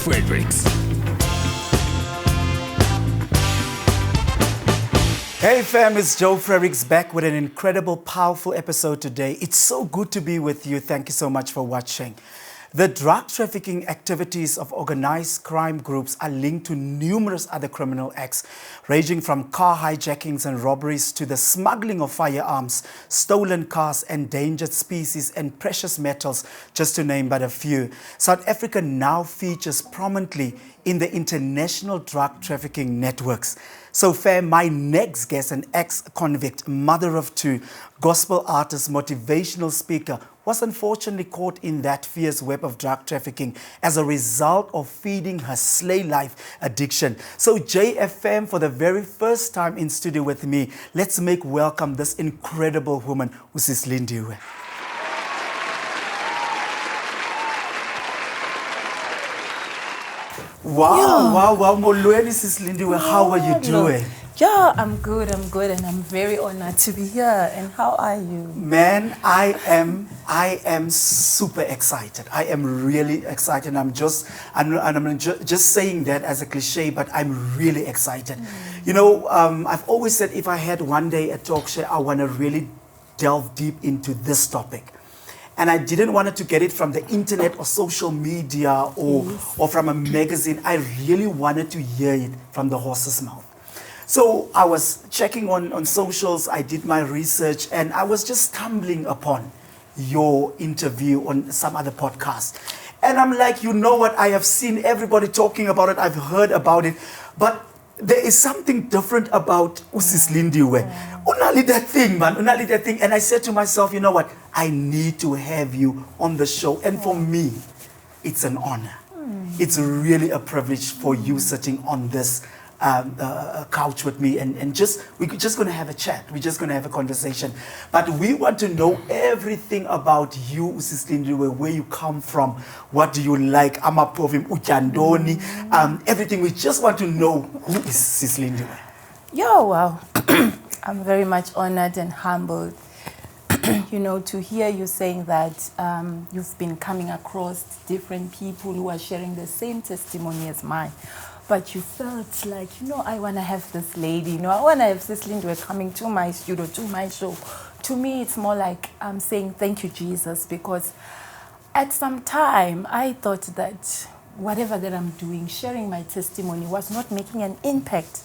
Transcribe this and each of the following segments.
Fredericks. Hey fam, it's Joe Fredericks back with an incredible, powerful episode today. It's so good to be with you. Thank you so much for watching. The drug trafficking activities of organized crime groups are linked to numerous other criminal acts, ranging from car hijackings and robberies to the smuggling of firearms, stolen cars, endangered species, and precious metals, just to name but a few. South Africa now features prominently in the international drug trafficking networks. So fam, my next guest, an ex-convict, mother of two, gospel artist, motivational speaker, was unfortunately caught in that fierce web of drug trafficking as a result of feeding her slay life addiction. So JFM, for the very first time in studio with me, let's make welcome this incredible woman, Mrs. Lindiwe. Wow. Molweni, Sis Lindiwe, how are you doing? Yeah, I'm good, and I'm very honored to be here. And how are you? Man, I am super excited. I am really excited. I'm just saying that as a cliche, but I'm really excited. You know, I've always said if I had one day a talk show, I want to really delve deep into this topic. And I didn't want to get it from the internet or social media or from a magazine. I really wanted to hear it from the horse's mouth. So I was checking on socials, I did my research, and I was just stumbling upon your interview on some other podcast. And I'm like, you know what, I have seen everybody talking about it, I've heard about it, but there is something different about Sis Lindiwe. Unali that thing, man, unali that thing. And I said to myself, you know what, I need to have you on the show. And for me, it's an honor. It's really a privilege for you sitting on this couch with me, and we're just going to have a chat. We're just going to have a conversation. But we want to know everything about you, Sis Lindiwe, where you come from, what do you like, Amapovim, Uchandoni, everything. We just want to know who is Sis Lindiwe. Yeah, wow. I'm very much honored and humbled, you know, to hear you saying that you've been coming across different people who are sharing the same testimony as mine. But you felt like, you know, I want to have this lady, you know, I want to have this Lindiwe coming to my studio, to my show. To me, it's more like I'm saying thank you, Jesus, because at some time I thought that whatever that I'm doing, sharing my testimony was not making an impact.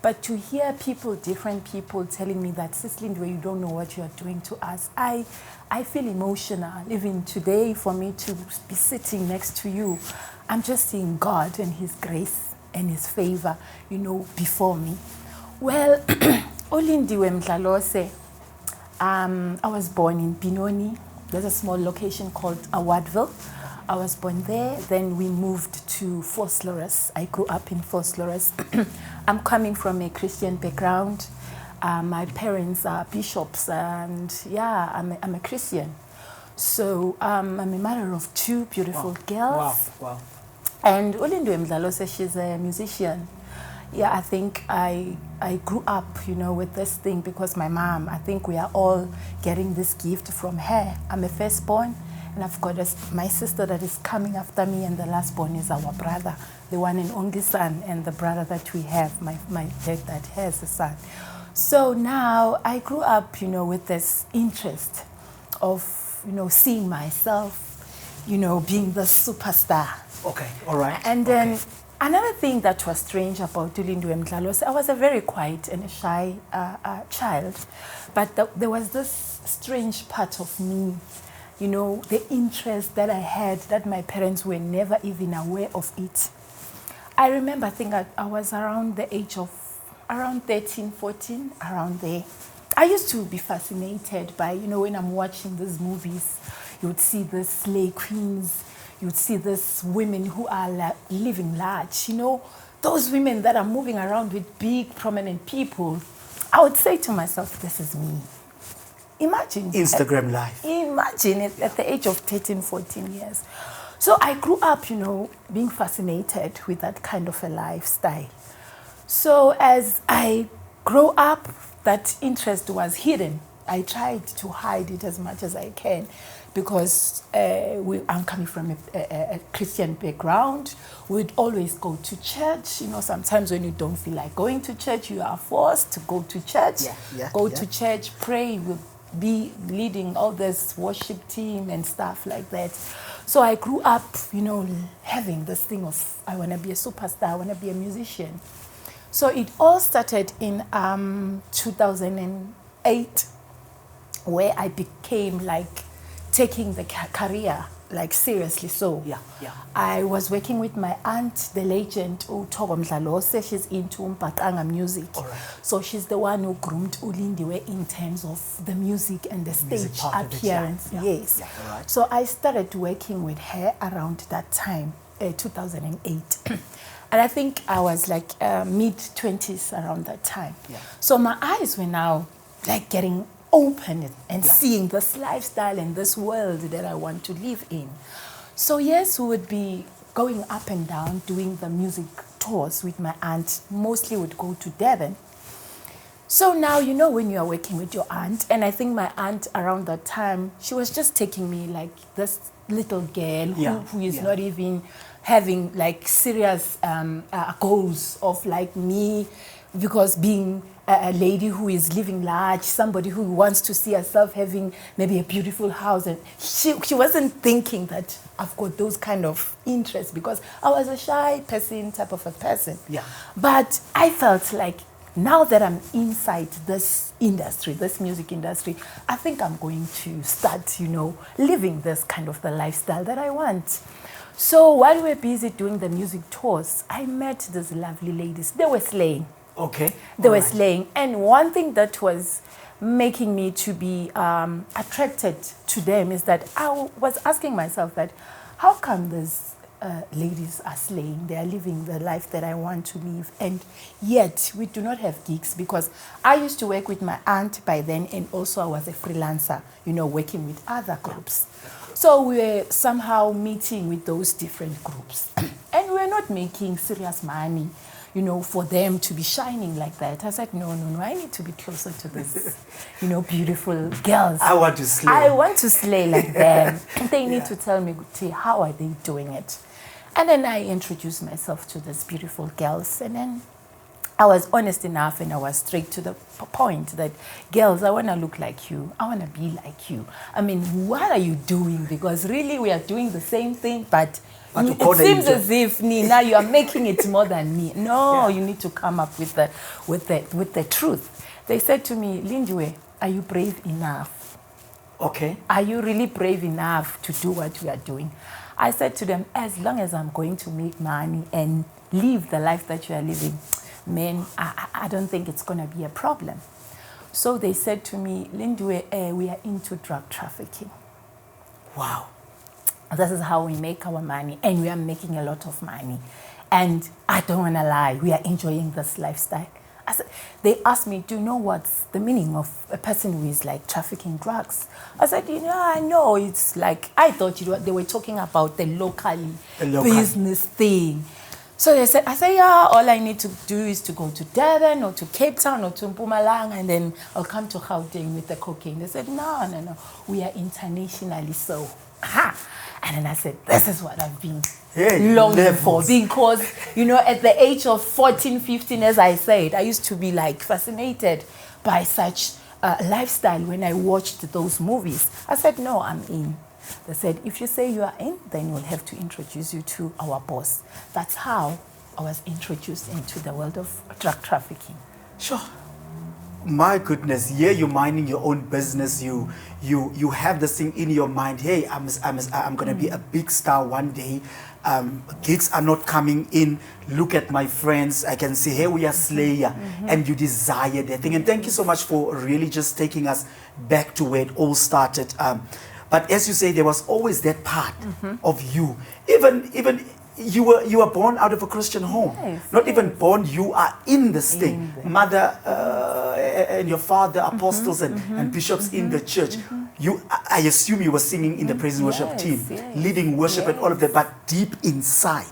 But to hear people, different people telling me that, Sis Lindiwe, you don't know what you are doing to us, I feel emotional. Even today, for me to be sitting next to you, I'm just seeing God and His grace and His favor, you know, before me. Well, Lindiwe Mdlalose, I was born in Benoni. There's a small location called Awadville. I was born there, then we moved to Vosloorus. I grew up in Vosloorus. I'm coming from a Christian background. My parents are bishops, and yeah, I'm a Christian. So I'm a mother of two beautiful girls. Wow. And Lindiwe Mdlalose, she's a musician. Yeah, I think I grew up, you know, with this thing because my mom, I think we are all getting this gift from her. I'm a firstborn, and I've got my sister that is coming after me, and the lastborn is our brother, the one and only son, and the brother that we have, my dad that has a son. So now I grew up, you know, with this interest of, you know, seeing myself, you know, being the superstar. Okay, all right. And then another thing that was strange about Lindiwe Mdlalose, I was a very quiet and a shy child, but there was this strange part of me, you know, the interest that I had that my parents were never even aware of it. I remember, I think I was around the age of around 13, 14, around there. I used to be fascinated by, you know, when I'm watching these movies, you would see the slay queens, you would see these women who are living large, you know, those women that are moving around with big, prominent people. I would say to myself, this is me. Imagine. Instagram life. Imagine it at the age of 13, 14 years. So I grew up, you know, being fascinated with that kind of a lifestyle. So as I grew up, that interest was hidden I tried to hide it as much as I can because I'm coming from a Christian background. We'd always go to church. You know, sometimes when you don't feel like going to church, you are forced to go to church. Go to church, pray. We'll be leading all this worship team and stuff like that. So I grew up, you know, having this thing of, I want to be a superstar, I want to be a musician. So it all started in 2008, where I became like taking the career like seriously. So I was working with my aunt, the legend uThoko Mdlalose. She's into umbhaqanga music. So she's the one who groomed Lindiwe in terms of the music and the stage appearance. Yes. So I started working with her around that time, 2008. And I think I was like mid-20s around that time. So my eyes were now like getting open and seeing this lifestyle and this world that I want to live in. So yes, we would be going up and down doing the music tours with my aunt. Mostly would go to Devon. So now, you know, when you are working with your aunt, and I think my aunt around that time, she was just taking me like this little girl who is not even having like serious goals of like me, because being a lady who is living large, somebody who wants to see herself having maybe a beautiful house, and she wasn't thinking that I've got those kind of interests, because I was a shy person, type of a person. But I felt like now that I'm inside this industry, this music industry, I think I'm going to start, you know, living this kind of the lifestyle that I want. So while we were busy doing the music tours, I met these lovely ladies. They were slaying. They were slaying. And one thing that was making me to be attracted to them is that I was asking myself that, how come these ladies are slaying? They are living the life that I want to live. And yet we do not have gigs, because I used to work with my aunt by then, and also I was a freelancer, you know, working with other groups. So we were somehow meeting with those different groups. And we were not making serious money, you know, for them to be shining like that. I said, no, I need to be closer to this, you know, beautiful girls. I want to slay. I want to slay like them. They need to tell me, how are they doing it? And then I introduced myself to these beautiful girls. And then I was honest enough, and I was straight to the point that, girls, I want to look like you. I want to be like you. I mean, what are you doing? Because really we are doing the same thing, but it seems as if, Nina, you are making it more than me. No, you need to come up with the truth. They said to me, Lindiwe, are you brave enough? Are you really brave enough to do what we are doing? I said to them, as long as I'm going to make money and live the life that you are living, man, I don't think it's going to be a problem. So they said to me, Lindiwe, we are into drug trafficking. Wow. This is how we make our money, and we are making a lot of money. And I don't want to lie, we are enjoying this lifestyle. They asked me, do you know what's the meaning of a person who is like trafficking drugs? I said, I know, it's like, I thought they were talking about the local business thing. So I said, all I need to do is to go to Durban or to Cape Town or to Mpumalanga, and then I'll come to Gauteng with the cocaine. They said, no, we are internationally so. And then I said, this is what I've been longing for. Because, at the age of 14, 15, as I said, I used to be like fascinated by such lifestyle when I watched those movies. I said, no, I'm in. They said, if you say you are in, then we'll have to introduce you to our boss. That's how I was introduced into the world of drug trafficking. Sure. My goodness, you're minding your own business. You have this thing in your mind. Hey, I'm gonna be a big star one day. Gigs are not coming in. Look at my friends. I can say, hey, we are Slayer, and you desire that thing. And thank you so much for really just taking us back to where it all started. But as you say, there was always that part of you. Even you were born out of a Christian home. Yes, Not even born, you are in this thing. Mother and your father, apostles and bishops in the church. I assume you were singing in the praise and worship team, leading worship and all of that, but deep inside,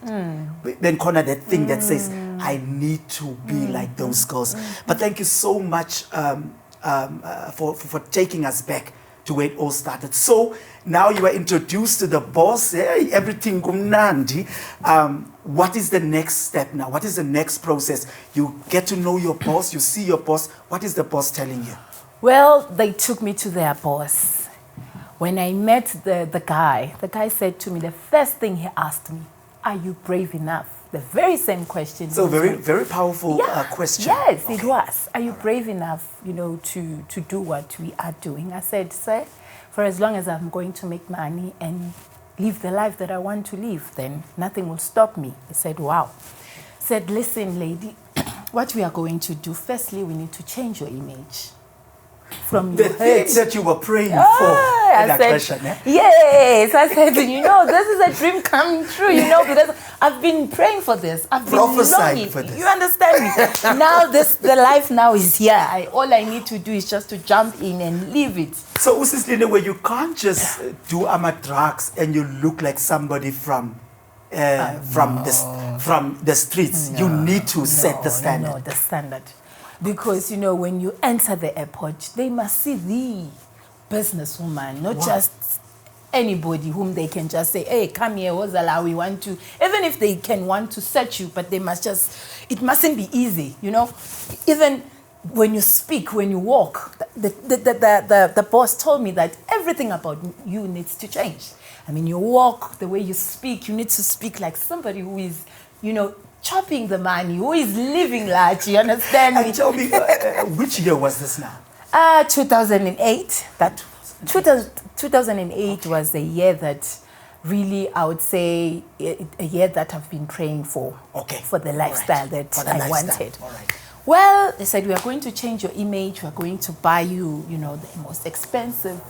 then corner that thing that says, I need to be like those girls. But thank you so much, for taking us back to where it all started. So now you are introduced to the boss. Hey, everything kumnandi. What is the next step now? What is the next process? You get to know your boss. You see your boss. What is the boss telling you? Well, they took me to their boss. When I met the guy said to me, the first thing he asked me, are you brave enough? The very same question. So very powerful question. Yes, okay. It was. Are you brave enough, to do what we are doing? I said, sir, for as long as I'm going to make money and live the life that I want to live, then nothing will stop me. He said, wow. He said, listen, lady, what we are going to do, firstly, we need to change your image. From the your thing hurt. that you were praying for in that question, yes, I said, this is a dream coming true, because I've been praying for this. I've been prophesying for this. You understand me? Now the life now is here. All I need to do is just to jump in and live it. So, Lindiwe, you can't just do drugs and you look like somebody from the streets. No, you need to set the standard. No, the standard. Because, when you enter the airport, they must see the businesswoman, not just anybody whom they can just say, hey, come here, Wozala, we want to, even if they can want to search you, but they must it mustn't be easy, Even when you speak, when you walk, the boss told me that everything about you needs to change. I mean, you walk, the way you speak, you need to speak like somebody who is, chopping the money, who is living large, you understand me? And tell me, which year was this now? 2008. 2008 was the year that really, I would say, a year that I've been praying for. Okay. For the lifestyle that I wanted. All right. Well, they said, we are going to change your image. We are going to buy you, the most expensive,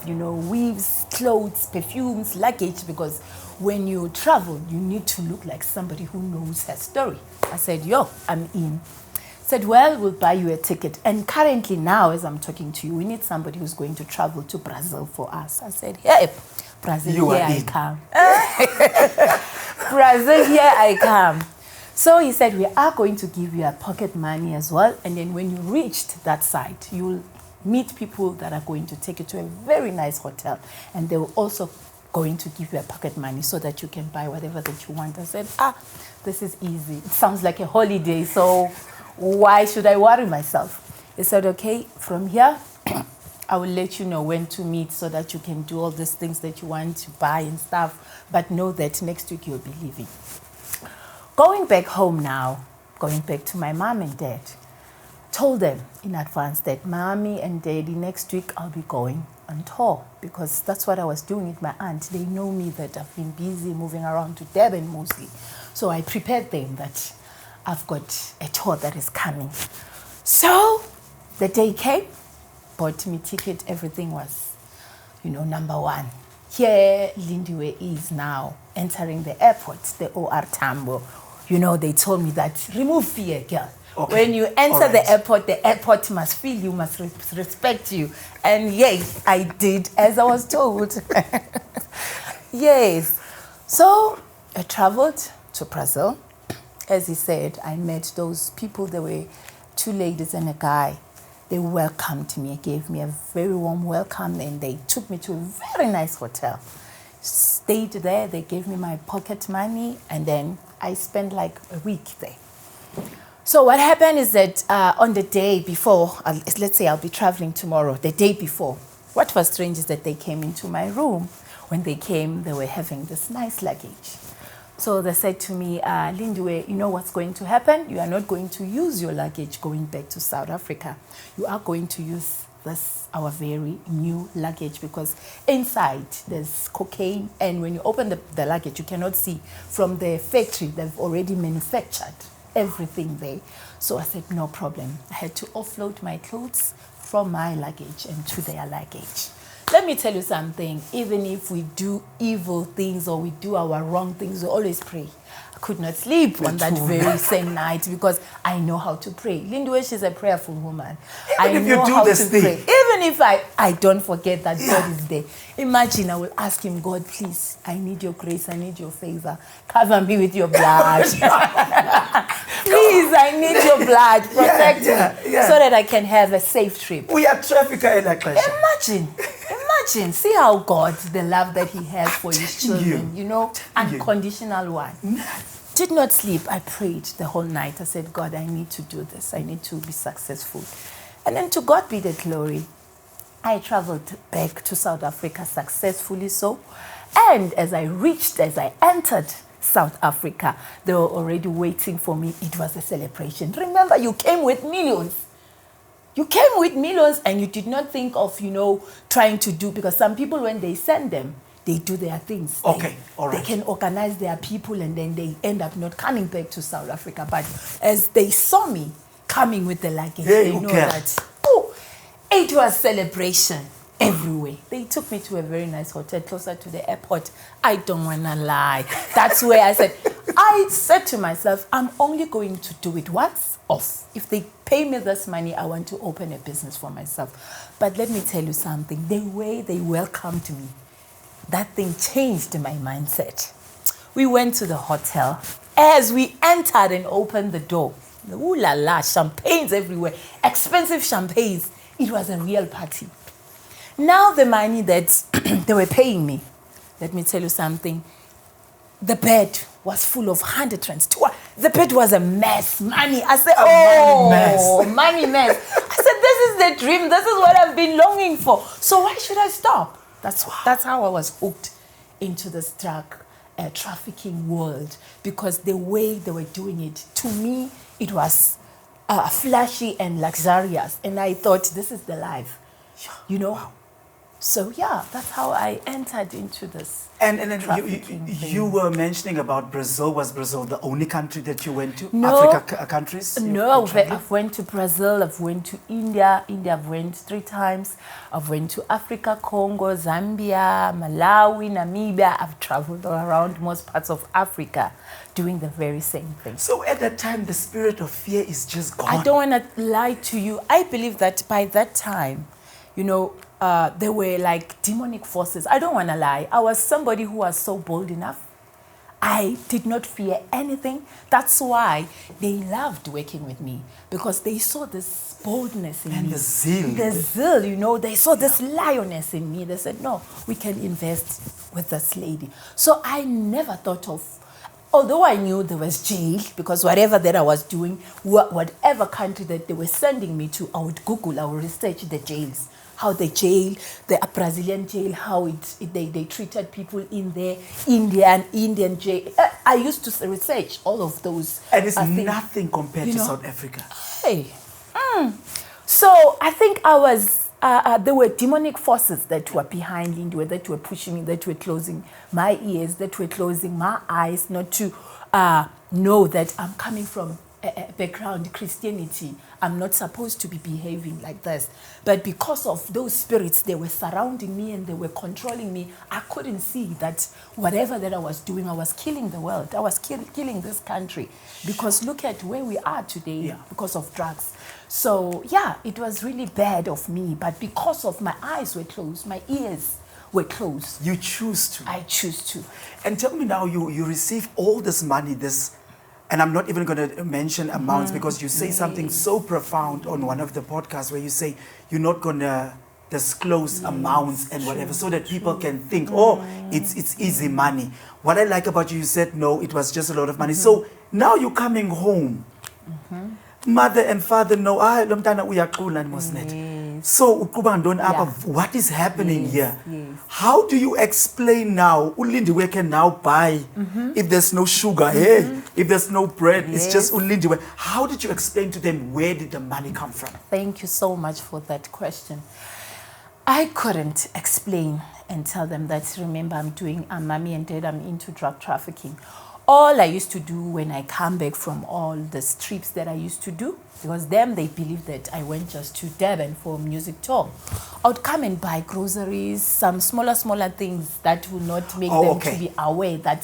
weaves, clothes, perfumes, luggage, because when you travel, you need to look like somebody who knows her story. I said, I'm in. Said, well, we'll buy you a ticket. And currently now, as I'm talking to you, we need somebody who's going to travel to Brazil for us. I said, hey, Brazil, here I come. Brazil, here I come. So he said, we are going to give you a pocket money as well. And then when you reached that site, you'll meet people that are going to take you to a very nice hotel. And they will also going to give you a pocket money so that you can buy whatever that you want. I said, this is easy. It sounds like a holiday, so why should I worry myself? He said, okay, from here, I will let you know when to meet so that you can do all these things that you want to buy and stuff, but know that next week you'll be leaving. Going back home now, going back to my mom and dad, told them in advance that mommy and daddy, next week I'll be going on tour, because that's what I was doing with my aunt. They know me that I've been busy moving around to Durban mostly. So I prepared them that I've got a tour that is coming. So the day came, bought me ticket, everything was, number one. Here Lindiwe is now entering the airport, the OR Tambo. They told me that, remove fear, girl. Okay. When you enter the airport must feel you, must respect you. And yes, I did, as I was told. Yes. So I traveled to Brazil. As he said, I met those people. There were two ladies and a guy. They welcomed me, gave me a very warm welcome, and they took me to a very nice hotel. Stayed there, they gave me my pocket money, and then I spent like a week there. So what happened is that on the day before, let's say I'll be traveling tomorrow, the day before, what was strange is that they came into my room. When they came, they were having this nice luggage. So they said to me, Lindiwe, you know what's going to happen? You are not going to use your luggage going back to South Africa. You are going to use this, our very new luggage, because inside there's cocaine, and when you open the luggage, you cannot see from the factory. They've already manufactured everything there. So I said, no problem. I had to offload my clothes from my luggage and to their luggage. Let me tell you something, even if we do evil things or we do our wrong things, we always pray. I could not sleep on that very same night because I know how to pray. Lindiwe, she's a prayerful woman. Even if you do this thing. Pray. Even if I don't forget that God is there. Imagine I will ask him, God, please, I need your grace, I need your favor. Cover me with your blood. Please, I need your blood. Protect me so that I can have a safe trip. We are trafficker like Imagine, see how God, the love that he has for his children, unconditional one. Did not sleep. I prayed the whole night. I said, God, I need to do this. I need to be successful. And then to God be the glory. I traveled back to South Africa successfully so. And as I entered South Africa, they were already waiting for me. It was a celebration. Remember, you came with millions. You came with millions and you did not think of, trying to do, because some people, when they send them, they do their things. Okay, all right. They can organize their people and then they end up not coming back to South Africa. But as they saw me coming with the luggage, they know that, it was celebration everywhere. They took me to a very nice hotel closer to the airport. I don't want to lie. That's where I said to myself, I'm only going to do it once off. If they pay me this money, I want to open a business for myself. But let me tell you something. The way they welcomed me, that thing changed my mindset. We went to the hotel. As we entered and opened the door, ooh la la, champagnes everywhere, expensive champagnes. It was a real party. Now the money that they were paying me, let me tell you something. The bed was full of 100 rands. The bed was a mess. Money. I said, money mess. I said, this is the dream. This is what I've been longing for. So why should I stop? That's how I was hooked into this drug trafficking world, because the way they were doing it, to me, it was flashy and luxurious. And I thought, this is the life, Wow. So that's how I entered into this. And then you were mentioning about Brazil. Was Brazil the only country that you went to? No. Africa countries? No, I've went to Brazil, I've went to India. I've went 3 times. I've went to Africa, Congo, Zambia, Malawi, Namibia. I've traveled all around most parts of Africa doing the very same thing. So at that time, the spirit of fear is just gone. I don't want to lie to you. I believe that by that time, there were like demonic forces. I don't want to lie. I was somebody who was so bold enough. I did not fear anything. That's why they loved working with me, because they saw this boldness in me. And the zeal. The zeal, they saw this lioness in me. They said, no, we can invest with this lady. So I never thought of, although I knew there was jail, because whatever that I was doing, whatever country that they were sending me to, I would Google, I would research the jails. How the jail, the Brazilian jail, how they treated people in there, Indian jail. I used to research all of those. And it's nothing compared to South Africa. Hey. So I think I was, there were demonic forces that were behind Lindiwe, that were pushing me, that were closing my ears, that were closing my eyes, not to know that I'm coming from a background, Christianity. I'm not supposed to be behaving like this. But because of those spirits, they were surrounding me and they were controlling me. I couldn't see that whatever that I was doing, I was killing the world. I was killing this country. Because look at where we are today because of drugs. So it was really bad of me. But because of my eyes were closed, my ears were closed. You choose to. I choose to. And tell me now, you receive all this money, and I'm not even going to mention amounts, because you say something so profound on one of the podcasts where you say you're not going to disclose amounts and whatever, so that people can think, it's easy money. What I like about you said, no, it was just a lot of money. So now you're coming home. Mother and father know, so what is happening here? Yes. How do you explain now? Lindiwe can now buy if there's no sugar, if there's no bread, it's just Lindiwe. How did you explain to them, where did the money come from? Thank you so much for that question. I couldn't explain and tell them that, remember, I'm mommy and dad, I'm into drug trafficking. All I used to do when I come back from all the trips that I used to do, because they believed that I went just to Durban for music tour. I would come and buy groceries, some smaller things that will not make them to be aware that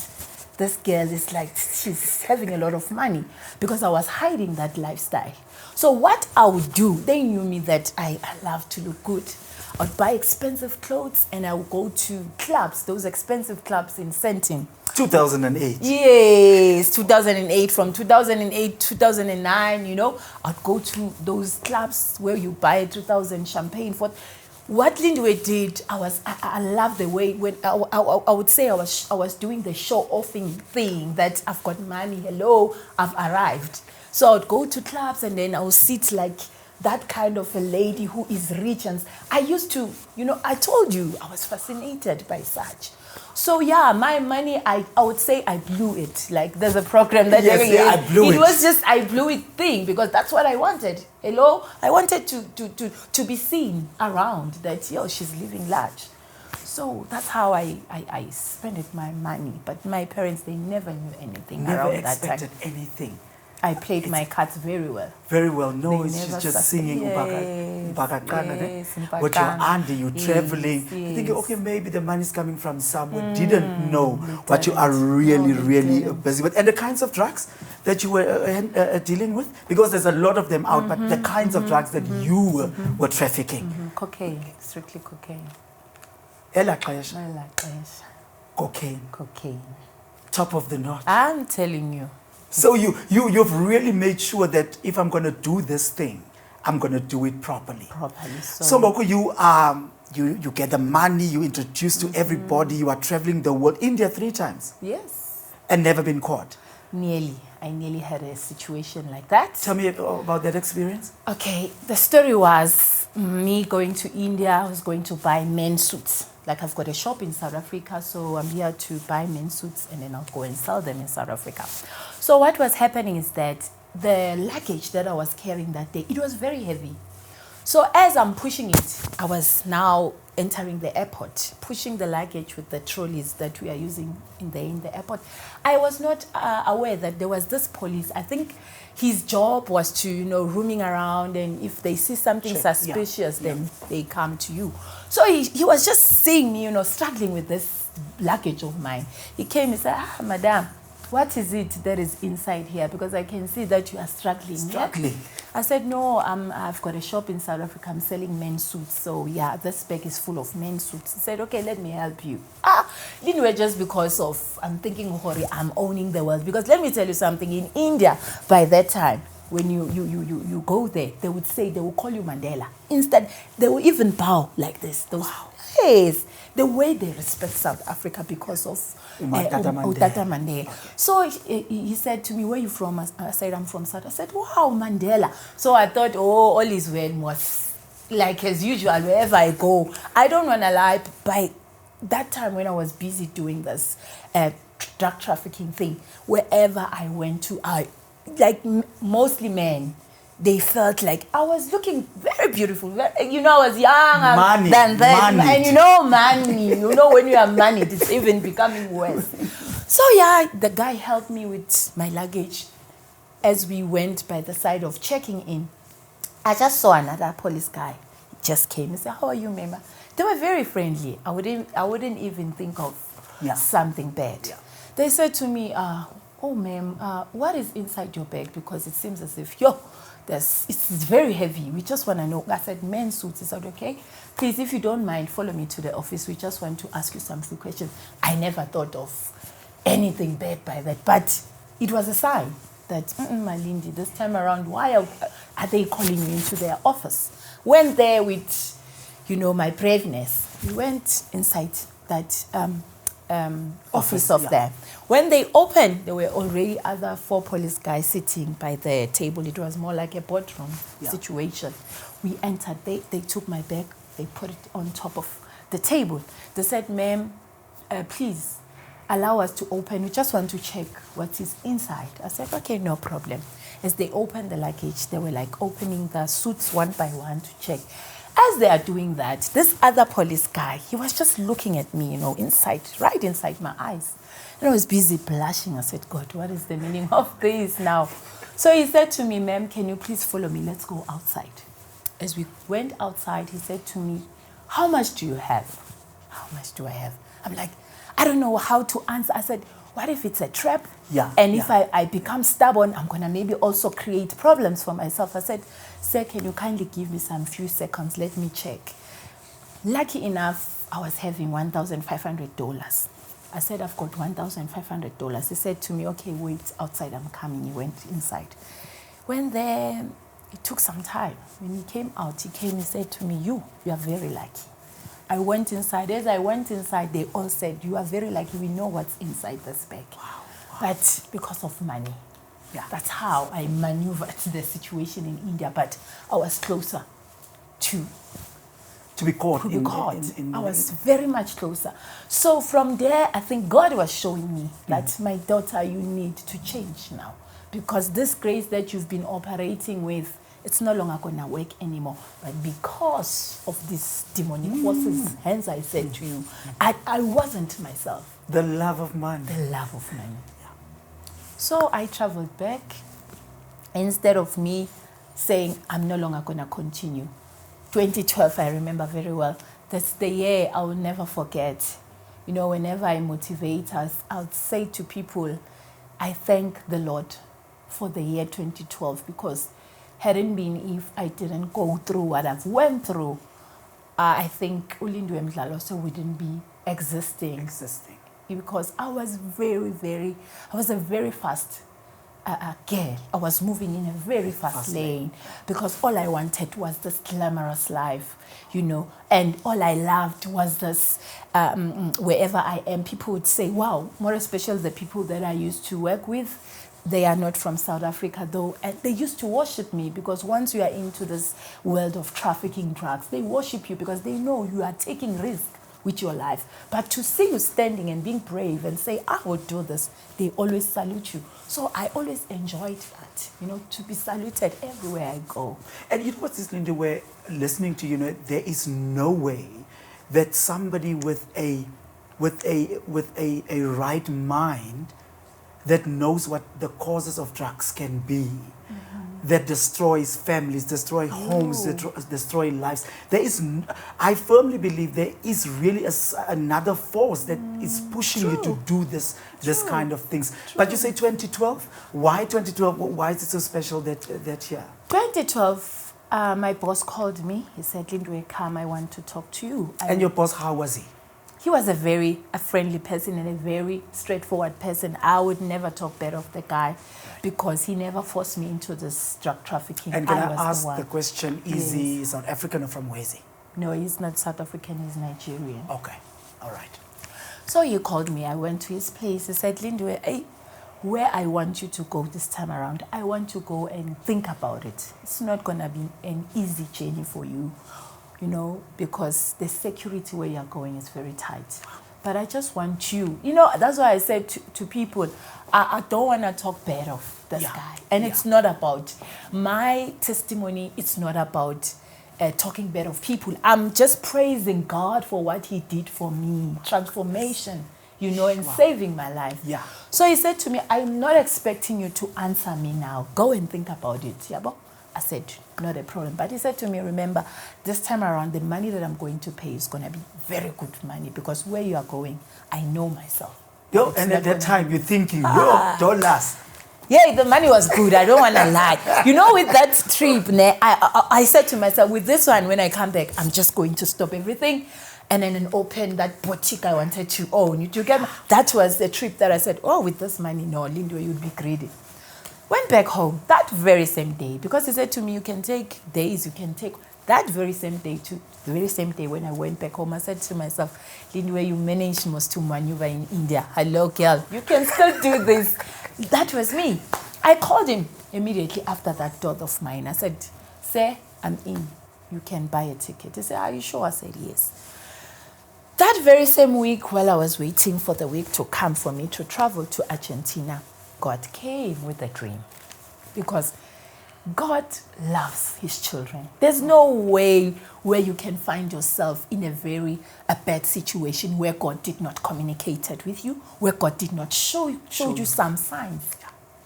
this girl is like, she's having a lot of money, because I was hiding that lifestyle. So what I would do, they knew me that I love to look good. I'd buy expensive clothes and I would go to clubs, those expensive clubs in Sentin. 2008. Yes, 2008. From 2008, 2009, you know, I'd go to those clubs where you buy 2,000 champagne. For what Lindiwe did, I love the way when I would say I was doing the show-offing thing, that I've got money, hello, I've arrived. So I'd go to clubs and then I would sit like that kind of a lady who is rich. And I used to, you know, I told you, I was fascinated by such. So yeah, my money, I would say I blew it. Like there's a program that I blew it. It was just I blew it thing, because that's what I wanted. Hello, I wanted to be seen around that, yo, she's living large. So that's how I spent my money. But my parents, they never knew anything Never around that time. expected anything. I played my cards very well. Very well. No, They she's never just sus- singing Yes, Ubakakana, yes, with your Mbakana. auntie, you Yes, traveling. yes. Thinking, okay, maybe the money's coming from somewhere. Didn't know what you didn't. are really, No, we really didn't. busy with. And the kinds of drugs that you were dealing with, because there's a lot of them out, but the kinds of drugs that you were trafficking. Cocaine, strictly cocaine. Ela Xesha, My life, cocaine, cocaine. top of the north. I'm telling you. So you've really made sure that if I'm going to do this thing, I'm going to do it properly. Properly. So Moko, you get the money, you introduce to everybody, you are traveling the world, India 3 times, Yes. and never been caught. Nearly. I nearly had a situation like that. Tell me about that experience. Okay, the story was me going to India. I was going to buy men's suits. Like, I've got a shop in South Africa, so I'm here to buy men's suits and then I'll go and sell them in South Africa. So what was happening is that the luggage that I was carrying that day, it was very heavy. So as I'm pushing it, I was now entering the airport, pushing the luggage with the trolleys that we are using in the airport. I was not aware that there was this police. I think his job was to, you know, roaming around, and if they see something Check, suspicious, then they come to you. So he was just seeing me, you know, struggling with this luggage of mine. He came and said, madam, what is it that is inside here? Because I can see that you are struggling. Struggling. Yeah? I said, no, I've got a shop in South Africa. I'm selling men's suits. So yeah, this bag is full of men's suits. He said, okay, let me help you. Lindiwe, just because of, I'm thinking, Hori, I'm owning the world. Because let me tell you something, in India, by that time, when you go there, they would say, they will call you Mandela. Instead, they will even bow like this. Those, wow. Yes, the way they respect South Africa because of Tata Mandela. Okay. So he said to me, where are you from? I said, I'm from South. I said, wow, Mandela. So I thought, all is well, was like as usual, wherever I go. I don't want to lie, by that time when I was busy doing this drug trafficking thing, wherever I went to, mostly men, they felt like I was looking very beautiful. You know, I was young than them. And you know, money. You know, when you are moneyed, it's even becoming worse. So yeah, the guy helped me with my luggage as we went by the side of checking in. I just saw another police guy. He just came and said, how are you, ma'am? They were very friendly. I wouldn't even think of something bad. Yeah. They said to me, oh, ma'am, what is inside your bag? Because it seems as if, it's very heavy. We just want to know. I said, men's suits. Is that okay? Please, if you don't mind, follow me to the office. We just want to ask you some few questions. I never thought of anything bad by that. But it was a sign that, Malindi, this time around, why are they calling you into their office? Went there with, my braveness. We went inside that office of them. When they opened, there were already other 4 police guys sitting by the table. It was more like a boardroom situation. We entered. They took my bag. They put it on top of the table. They said, ma'am, please allow us to open. We just want to check what is inside. I said, okay, no problem. As they opened the luggage, they were like opening the suits one by one to check. As they are doing that, this other police guy, he was just looking at me, right inside my eyes. And I was busy blushing. I said, God, what is the meaning of this now? So he said to me, ma'am, can you please follow me? Let's go outside. As we went outside, he said to me, how much do you have? How much do I have? I'm like, I don't know how to answer. I said, what if it's a trap? Yeah, And if yeah. I become stubborn, I'm going to maybe also create problems for myself. I said, sir, can you kindly give me some few seconds? Let me check. Lucky enough, I was having $1,500. I said, I've got $1,500. He said to me, okay, wait outside, I'm coming. He went inside. When there, it took some time. When he came out, he said to me, you are very lucky. I went inside. As I went inside, they all said, you are very lucky. We know what's inside this bag. Wow. But because of money, Yeah. that's how I maneuvered the situation in India. But I was closer to To be caught. to be caught. In I was very much closer. So from there, I think God was showing me that, my daughter, you need to change now. Because this grace that you've been operating with, it's no longer going to work anymore. But because of these demonic forces, hence I said to you, I wasn't myself. the love of money. The love of money. So I traveled back. Instead of me saying, I'm no longer going to continue. 2012, I remember very well. That's the year I will never forget. You know, whenever I motivate us, I would say to people, I thank the Lord for the year 2012, because hadn't been if I didn't go through what I've went through, I think Lindiwe also wouldn't be existing. Because I was I was a very fast girl. I was moving in a very fast lane, because all I wanted was this glamorous life, you know, and all I loved was this, wherever I am, people would say, wow, more especially the people that I used to work with, they are not from South Africa though, and they used to worship me, because once you are into this world of trafficking drugs, they worship you because they know you are taking risk with your life. But to see you standing and being brave and say, I will do this, they always salute you. So I always enjoyed that, you know, to be saluted everywhere I go. And you know what's this, Lindiwe, listening to you, know, there is no way that somebody with a right mind that knows what the causes of drugs can be, that destroys families, destroy homes, destroy lives. I firmly believe there is really another force that is pushing you to do this kind of things. But you say 2012? Why 2012? Why is it so special that year? 2012, my boss called me. He said, Lindiwe, come, I want to talk to you. And your boss, how was he? He was a very friendly person and a very straightforward person. I would never talk bad of the guy, because he never forced me into this drug trafficking. And can I ask the the question, is he South African or from where is he? No, he's not South African, he's Nigerian. Okay, all right. So he called me, I went to his place. He said, Lindiwe, hey, where I want you to go this time around, I want to go and think about it. It's not going to be an easy journey for you, you know, because the security where you're going is very tight. But I just want you, you know, that's why I said to people, I don't want to talk bad of this guy. And it's not about my testimony. It's not about talking bad of people. I'm just praising God for what he did for me. Transformation, you know, and saving my life. Yeah. So he said to me, I'm not expecting you to answer me now. Go and think about it. Yabo? I said, not a problem. But he said to me, remember, this time around, the money that I'm going to pay is going to be very good money, because where you are going, I know myself. Yo, and at that time, you're thinking, $. Yeah, the money was good. I don't want to lie. You know, with that trip, I said to myself, with this one, when I come back, I'm just going to stop everything and then open that boutique I wanted to own. You get me? That was the trip that I said, oh, with this money, no, Lindiwe, you'd be greedy. Went back home that very same day, because he said to me, you can take days, you can take that very same day when I went back home. I said to myself, Lindiwe, you managed most to maneuver in India. Hello, girl, you can still do this. That was me. I called him immediately after that thought of mine. I said, sir, I'm in. You can buy a ticket. He said, are you sure? I said, yes. That very same week, while I was waiting for the week to come for me to travel to Argentina, God came with a dream, because God loves his children. There's no way where you can find yourself in a bad situation where God did not communicate with you, where God did not show you some signs.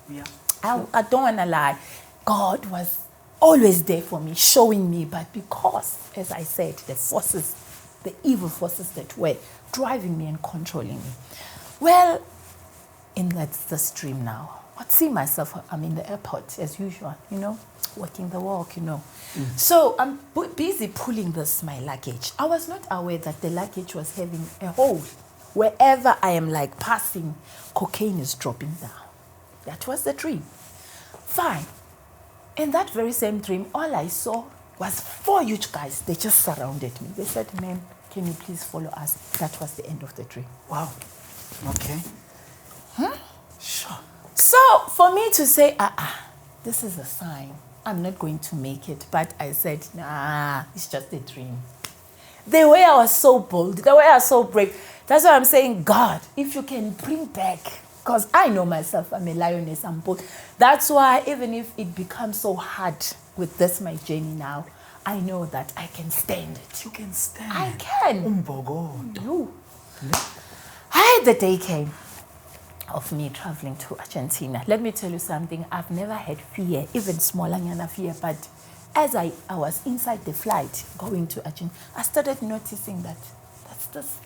Yeah. I don't want to lie. God was always there for me, showing me, but because, as I said, the evil forces that were driving me and controlling me. Well, in the stream now. I'd see myself, I'm in the airport as usual, walking the walk, So I'm busy pulling my luggage. I was not aware that the luggage was having a hole. Wherever I am like passing, cocaine is dropping down. That was the dream. Fine. In that very same dream, all I saw was 4 huge guys. They just surrounded me. They said, ma'am, can you please follow us? That was the end of the dream. Wow. Okay. Sure. So for me to say, this is a sign. I'm not going to make it. But I said, nah, it's just a dream. The way I was so bold, the way I was so brave, that's why I'm saying, God, if you can bring back, because I know myself, I'm a lioness, I'm bold. That's why even if it becomes so hard with this, my journey now, I know that I can stand it. You can stand. I can. Umbogodo. The day came of me traveling to Argentina. Let me tell you something. I've never had fear, even smaller than fear, but as I was inside the flight going to Argentina, I started noticing that that's this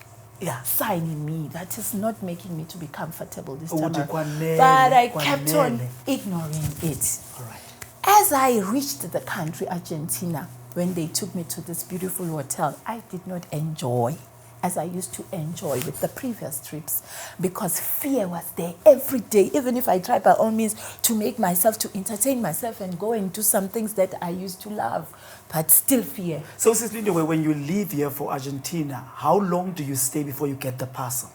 sign in me that is not making me to be comfortable this time around. But I kept on ignoring it. All right. As I reached the country, Argentina, when they took me to this beautiful hotel, I did not enjoy as I used to enjoy with the previous trips, because fear was there every day. Even if I tried by all means to make myself, to entertain myself and go and do some things that I used to love, but still fear. So, Sis Lindiwe, when you leave here for Argentina, how long do you stay before you get the parcel?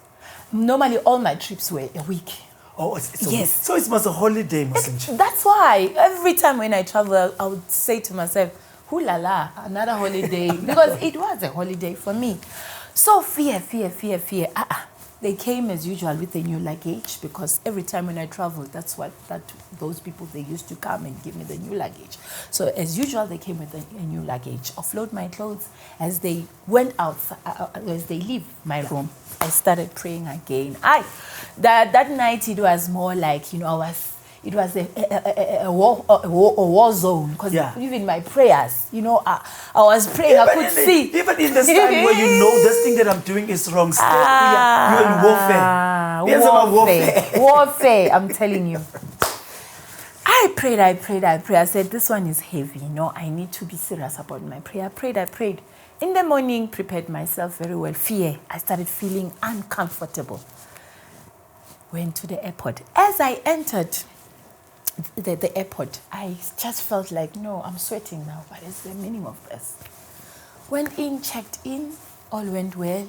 Normally, all my trips were a week. Oh, it's a Yes. week. So it was a holiday, Muslim. That's why every time when I travel, I would say to myself, "Hoo la la, another holiday," because it was a holiday for me. So fear. They came as usual with a new luggage, because every time when I traveled, those people, they used to come and give me the new luggage. So as usual, they came with a new luggage. Offload my clothes. As they went out, as they leave my room, I started praying again. That night it was more like, it was a war zone, because even my prayers, I was praying, I could see. Even in this time where you know this thing that I'm doing is wrong, still you're in warfare. Warfare, I'm telling you. I prayed. I said, this one is heavy, I need to be serious about my prayer. I prayed. In the morning, prepared myself very well. Fear, I started feeling uncomfortable. Went to the airport. As I entered the airport, I just felt like, no, I'm sweating now. What is the meaning of this? Went in, checked in, all went well.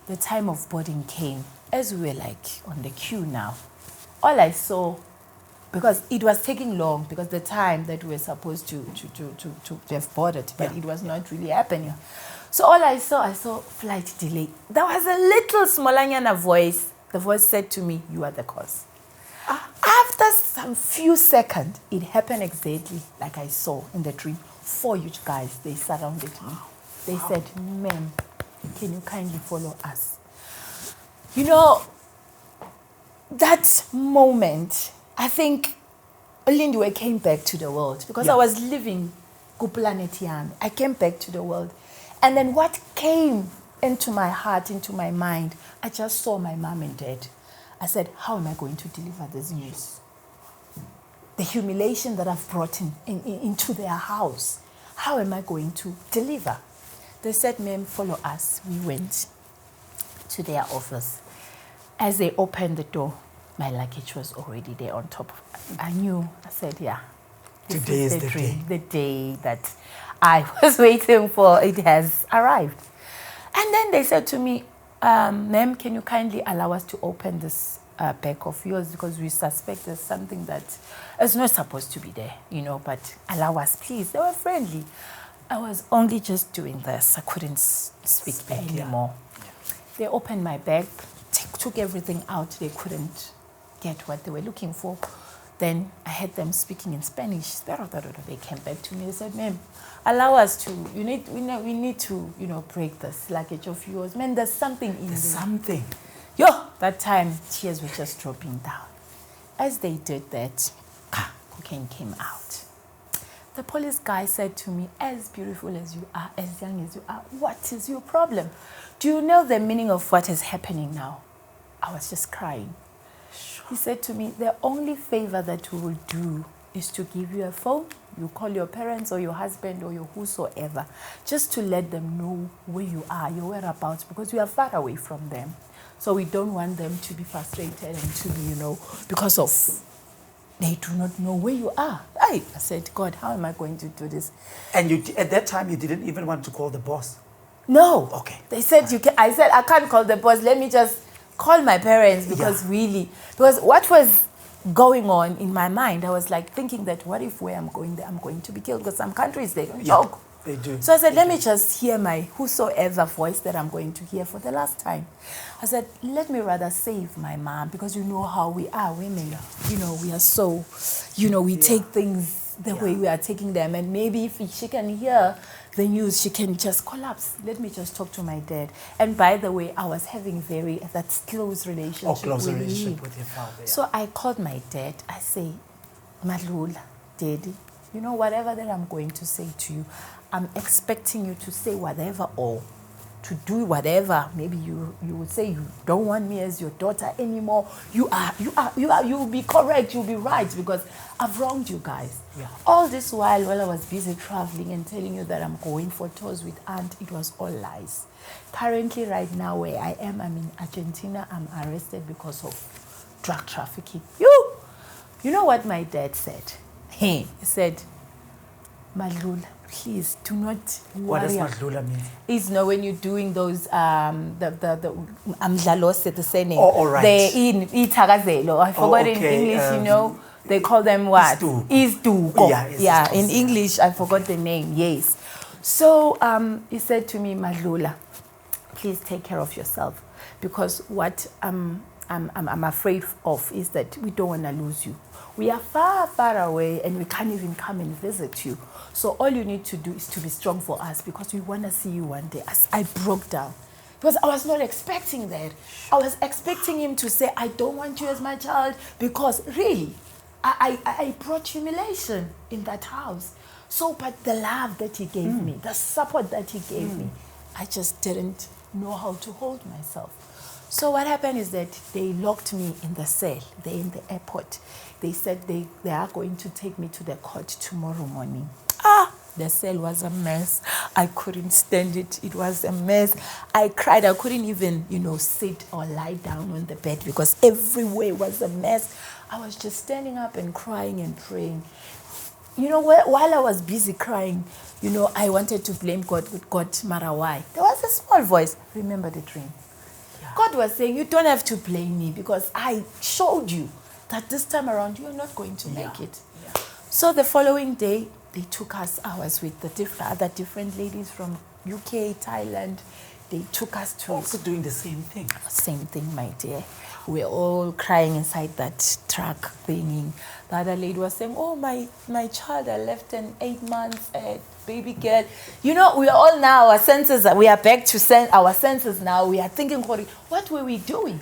The time of boarding came. As we were like on the queue now, all I saw, because it was taking long, because the time that we were supposed to have boarded, but it was not really happening. So all I saw flight delay. There was a little smolanyana voice. The voice said to me, "You are the cause." After some few seconds, it happened exactly like I saw in the dream. 4 huge guys, they surrounded me. They said, "Ma'am, can you kindly follow us?" That moment, I think Lindiwe came back to the world, because I was living Kuplanet Yami. I came back to the world. And then what came into my heart, into my mind, I just saw my mom and dad. I said, how am I going to deliver this news? The humiliation that I've brought into their house, how am I going to deliver? They said, "Ma'am, follow us." We went to their office. As they opened the door, my luggage was already there on top. I knew. I said, today is the dream. The day that I was waiting for, it has arrived. And then they said to me, "Ma'am, can you kindly allow us to open this bag of yours, because we suspect there's something that is not supposed to be there, but allow us, please." They were friendly. I was only just doing this. I couldn't speak anymore. They opened my bag, took everything out. They couldn't get what they were looking for. Then I had them speaking in Spanish. They came back to me. They said, "Ma'am, allow us to, we need to, break this luggage of yours. Man, there's something in there." Something. That time, tears were just dropping down. As they did that, cocaine came out. The police guy said to me, "As beautiful as you are, as young as you are, what is your problem? Do you know the meaning of what is happening now?" I was just crying. He said to me, the only favor that we will do is to give you a phone. You call your parents or your husband or your whosoever, just to let them know where you are, your whereabouts, because we are far away from them. So we don't want them to be frustrated and to be, because of they do not know where you are. I said, God, how am I going to do this? And at that time, you didn't even want to call the boss? No. Okay. They said, I said, I can't call the boss. Let me just call my parents because because what was going on in my mind, I was like thinking that what if where I'm going there, I'm going to be killed, because some countries, they don't joke. They do. So I said, let me just hear my whosoever voice that I'm going to hear for the last time. I said, let me rather save my mom, because you know how we are women. We are so, we take things the way we are taking them. And maybe if she can hear the news, she can just collapse. Let me just talk to my dad. And by the way, I was having that close relationship with your father. Yeah. So I called my dad. I say, Madlula, Daddy, whatever that I'm going to say to you, I'm expecting you to say whatever or to do whatever. Maybe you would say you don't want me as your daughter anymore. You will be correct, you'll be right, because I've wronged you guys. Yeah. All this while I was busy traveling and telling you that I'm going for tours with aunt, it was all lies. Currently, right now, where I am, I'm in Argentina. I'm arrested because of drug trafficking. You know what my dad said? He said, Madlula, please do not worry. What does Madlula mean? It's when you're doing those the amdlalose, the surname. Oh, all right. In Itagazelo. I forgot in English, they call them what? Isduko. Yeah, in English, I forgot the name. Yes. So he said to me, Madlula, please take care of yourself, because what I'm afraid of is that we don't want to lose you. We are far, far away, and we can't even come and visit you. So all you need to do is to be strong for us, because we want to see you one day. I broke down, because I was not expecting that. I was expecting him to say, I don't want you as my child, because really, I brought humiliation in that house. So, but the love that he gave me, the support that he gave me, I just didn't know how to hold myself. So what happened is that they locked me in the cell. They're in the airport. They said they are going to take me to the court tomorrow morning. The cell was a mess. I couldn't stand it. It was a mess. I cried. I couldn't even, sit or lie down on the bed, because everywhere was a mess. I was just standing up and crying and praying. While I was busy crying, I wanted to blame God, with God, Mara, why? There was a small voice, remember the dream. Yeah. God was saying, you don't have to blame me, because I showed you that this time around, you're not going to make it. Yeah. So the following day, they took us. I was with the other different ladies from UK, Thailand. They took us to... Also doing the same thing. Same thing, my dear. We're all crying inside that truck thingy. The other lady was saying, oh, my child, I left in 8 months, baby girl. We are all now, our senses, we are back to our senses now. We are thinking, what were we doing?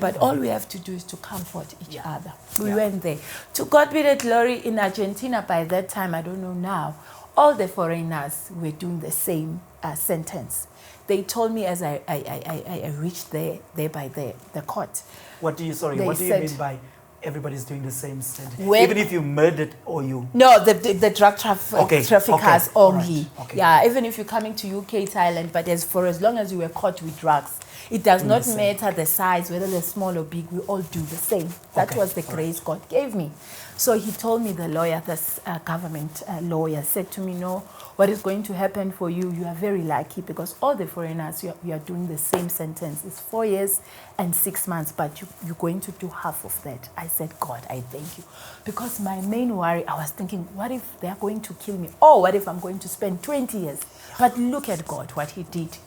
But all we have to do is to comfort each other. We went there. To God be the glory, in Argentina by that time, I don't know now, all the foreigners were doing the same sentence. They told me as I reached there by the court. What do you mean by everybody's doing the same sentence? Even if you murdered or you... No, the drug traffickers only. Right. Okay. Yeah, even if you're coming to UK, Thailand, but as long as you were caught with drugs, it does not matter the size, whether they're small or big, we all do the same. That was the grace God gave me. So he told me, the lawyer, this government lawyer, said to me, no, what is going to happen for you, you are very lucky, because all the foreigners, you are doing the same sentence. It's 4 years and 6 months, but you're going to do half of that. I said, God, I thank you. Because my main worry, I was thinking, what if they're going to kill me? Or what if I'm going to spend 20 years? But look at God, what he did.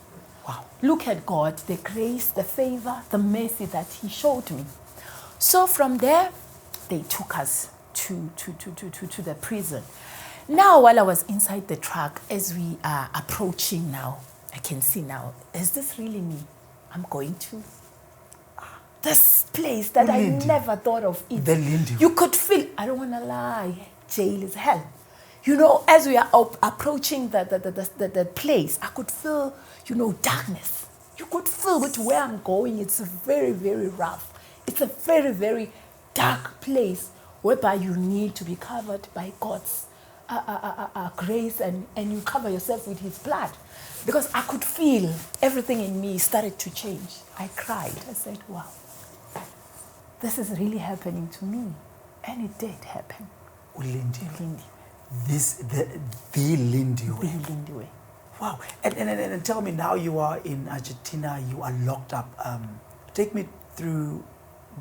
Wow. Look at God, the grace, the favor, the mercy that he showed me. So from there, they took us to the prison. Now, while I was inside the truck, as we are approaching now, I can see now, is this really me? I'm going to this place that I never thought of. The Lindiwe. You could feel, I don't want to lie, jail is hell. As we are approaching the place, I could feel, darkness. You could feel where I'm going. It's very, very rough. It's a very, very dark place whereby you need to be covered by God's grace, and you cover yourself with his blood. Because I could feel everything in me started to change. I cried. I said, wow, this is really happening to me. And it did happen. Lindiwe. The Lindiwe. The Lindiwe. Wow. And tell me, now you are in Argentina, you are locked up. Take me through,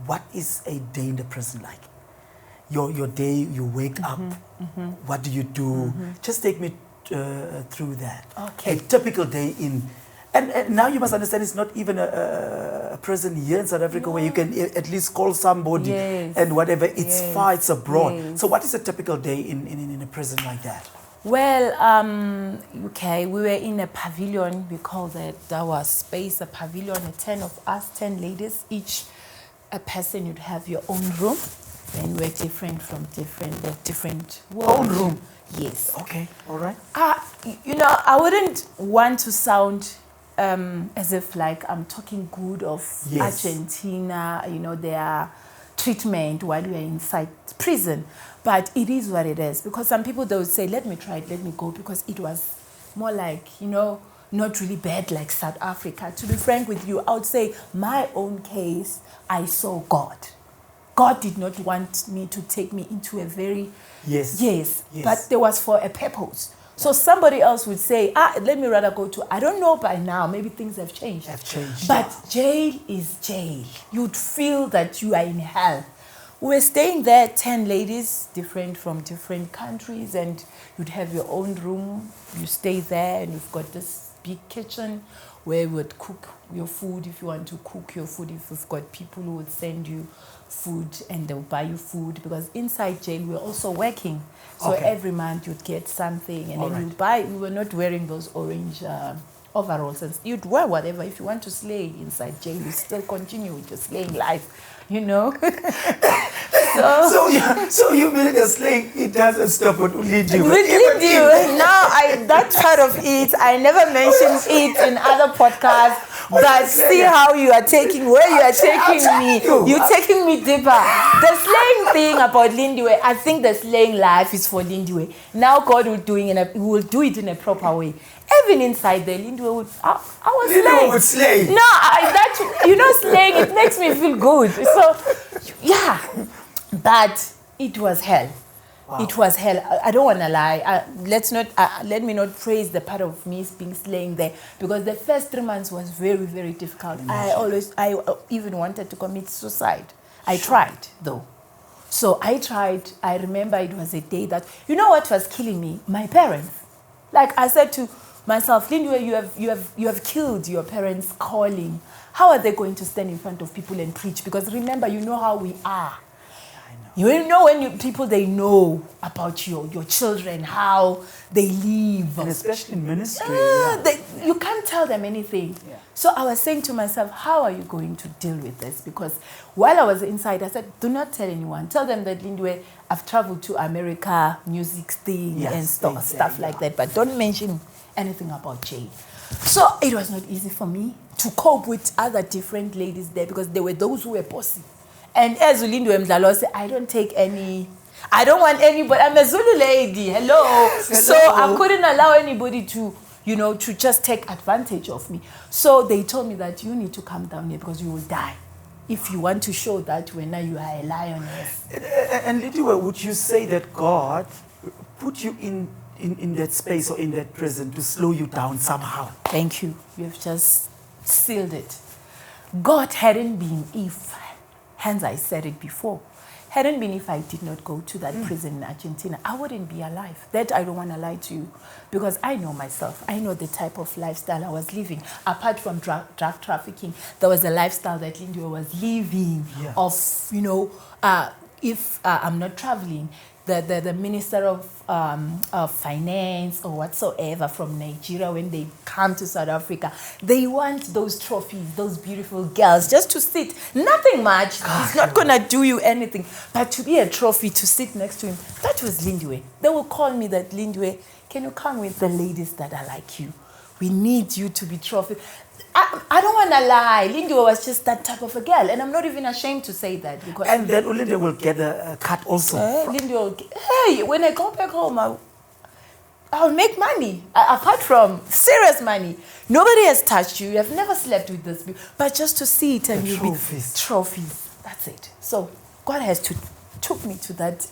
what is a day in the prison like? Your day, you wake up, what do you do? Just take me through that. Okay. A typical day in, and now you must understand, it's not even a prison here in South Africa where you can at least call somebody and whatever. It's far, it's abroad. Yes. So what is a typical day in a prison like that? Well, okay, we were in a pavilion. We called it our space, a pavilion, 10 of us, 10 ladies. Each a person would have your own room. And we're different from different worlds. Own room? Yes. Okay, all right. You know, I wouldn't want to sound as if like I'm talking good of Argentina, you know, their treatment while we're inside prison. But it is what it is. Because some people, they would say, let me try it, let me go. Because it was more like, you know, not really bad like South Africa. To be frank with you, I would say my own case, I saw God. God did not want me to take me into a very... Yes. But there was for a purpose. So somebody else would say, let me rather go to... I don't know by now, maybe things have changed. But jail is jail. You'd feel that you are in hell. We were staying there, 10 ladies, different from different countries, and you'd have your own room. You stay there, and you've got this big kitchen where we would cook your food if you want to cook your food. If you've got people who would send you food and they'll buy you food, because inside jail we're also working. So every month you'd get something, and then you buy. We were not wearing those orange overalls, and you'd wear whatever. If you want to slay inside jail, you still continue with your slaying life, you know. So you mean the slaying, it doesn't stop with Lindiwe? With Lindiwe, now that part of it, I never mentioned it in other podcasts. But see how you are taking, where you are taking me. You're taking me deeper. The slaying thing about Lindiwe, I think the slaying life is for Lindiwe. Now God will do it in a proper way. Even inside there, Lindiwe would, I was Lindiwe would slay. No, slaying, it makes me feel good. So, yeah. But it was hell. Wow. It was hell. I don't want to lie. Let me not praise the part of me being slain there, because the first 3 months was very, very difficult. I even wanted to commit suicide. I tried though. So I tried. I remember it was a day that, you know what was killing me? My parents. Like I said to myself, Lindiwe, you have killed your parents calling. How are they going to stand in front of people and preach? Because remember, you know how we are. You know when people, they know about your children, how they live. And especially in ministry. You can't tell them anything. Yeah. So I was saying to myself, how are you going to deal with this? Because while I was inside, I said, do not tell anyone. Tell them that, Lindiwe, I've traveled to America, music thing and stuff like that. But don't mention anything about jail. So it was not easy for me to cope with other different ladies there, because there were those who were bossy. And as Lindiwe Mdlalo said, I don't want anybody. I'm a Zulu lady. Hello. So I couldn't allow anybody to, to just take advantage of me. So they told me that you need to come down here because you will die if you want to show that when you are a lioness. And Lindiwe, would you say that God put you in that space or in that prison to slow you down somehow? Thank you. You have just sealed it. God hadn't been hence I said it before, hadn't been if I did not go to that prison in Argentina, I wouldn't be alive. That I don't want to lie to you, because I know myself. I know the type of lifestyle I was living. Apart from drug trafficking, there was a lifestyle that Lindiwe was living of, if I'm not traveling, the Minister of Finance or whatsoever from Nigeria, when they come to South Africa, they want those trophies, those beautiful girls, just to sit. Nothing much. It's not going to do you anything. But to be a trophy, to sit next to him, that was Lindiwe. They will call me that, Lindiwe, can you come with the ladies that are like you? We need you to be trophy. I don't want to lie. Lindiwe was just that type of a girl. And I'm not even ashamed to say that. Because And then Lindiwe will get a cut also. Hey, when I go back home, I'll make money. Apart from serious money. Nobody has touched you. You have never slept with this people. But just to see it and trophies. That's it. So God has took me to that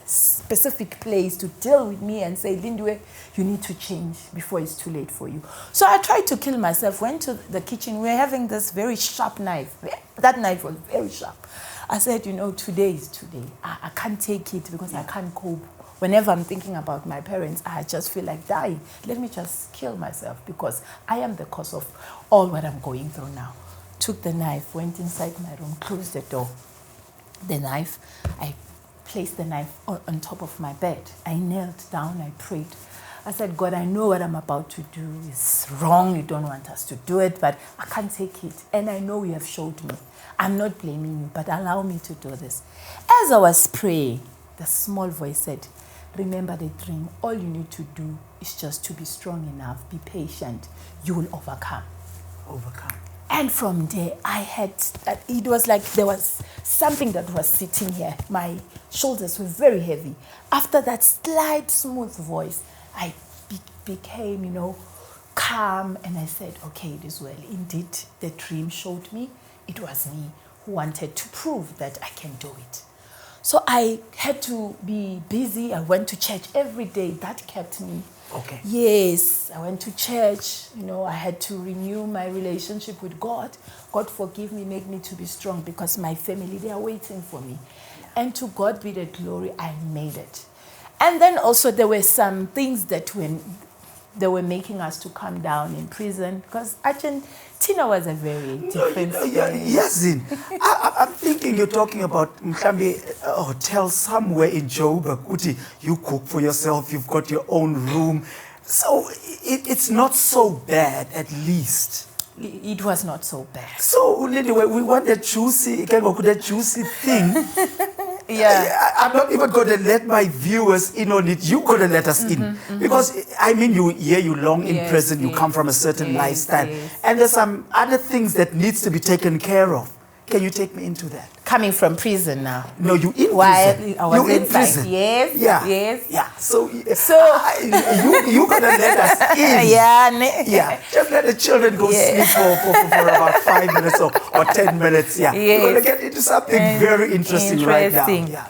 specific place to deal with me and say, Lindiwe, you need to change before it's too late for you. So I tried to kill myself, went to the kitchen. We were having this very sharp knife. That knife was very sharp. I said, today is today. I can't take it because I can't cope. Whenever I'm thinking about my parents, I just feel like dying. Let me just kill myself because I am the cause of all what I'm going through now. Took the knife, went inside my room, closed the door. The knife, I placed the knife on top of my bed. I knelt down, I prayed. I said, God, I know what I'm about to do is wrong. You don't want us to do it, but I can't take it. And I know you have showed me. I'm not blaming you, but allow me to do this. As I was praying, the small voice said, remember the dream. All you need to do is just to be strong enough, be patient. You will overcome. And from there, it was like there was something that was sitting here. My shoulders were very heavy. After that slight, smooth voice, I became, calm. And I said, okay, it is well. Indeed, the dream showed me it was me who wanted to prove that I can do it. So I had to be busy. I went to church every day. That kept me. Okay. Yes, I went to church. I had to renew my relationship with God. God forgive me, make me to be strong because my family, they are waiting for me. And to God be the glory, I made it. And then also there were some things that they were making us to come down in prison because Argentina was a very different Yes, I'm thinking you're talking about a hotel somewhere in Joburg. You cook for yourself, you've got your own room. So it's not so bad, at least. It was not so bad. So, Lindiwe, we want that juicy thing. Yeah. I'm not even going to let my viewers in on it. You're going to let us in. Because, you long in prison, you come from a certain lifestyle. Yes. And there's some other things that needs to be taken care of. Can you take me into that? Coming from prison now. No, you in While prison. I was you in inside. prison. Yes. Yeah. Yes. Yeah. So you going to let us in. Yeah. Just let the children go sleep for about 5 minutes or 10 minutes. Yeah. Yes. We're going to get into something very interesting right now. Yeah.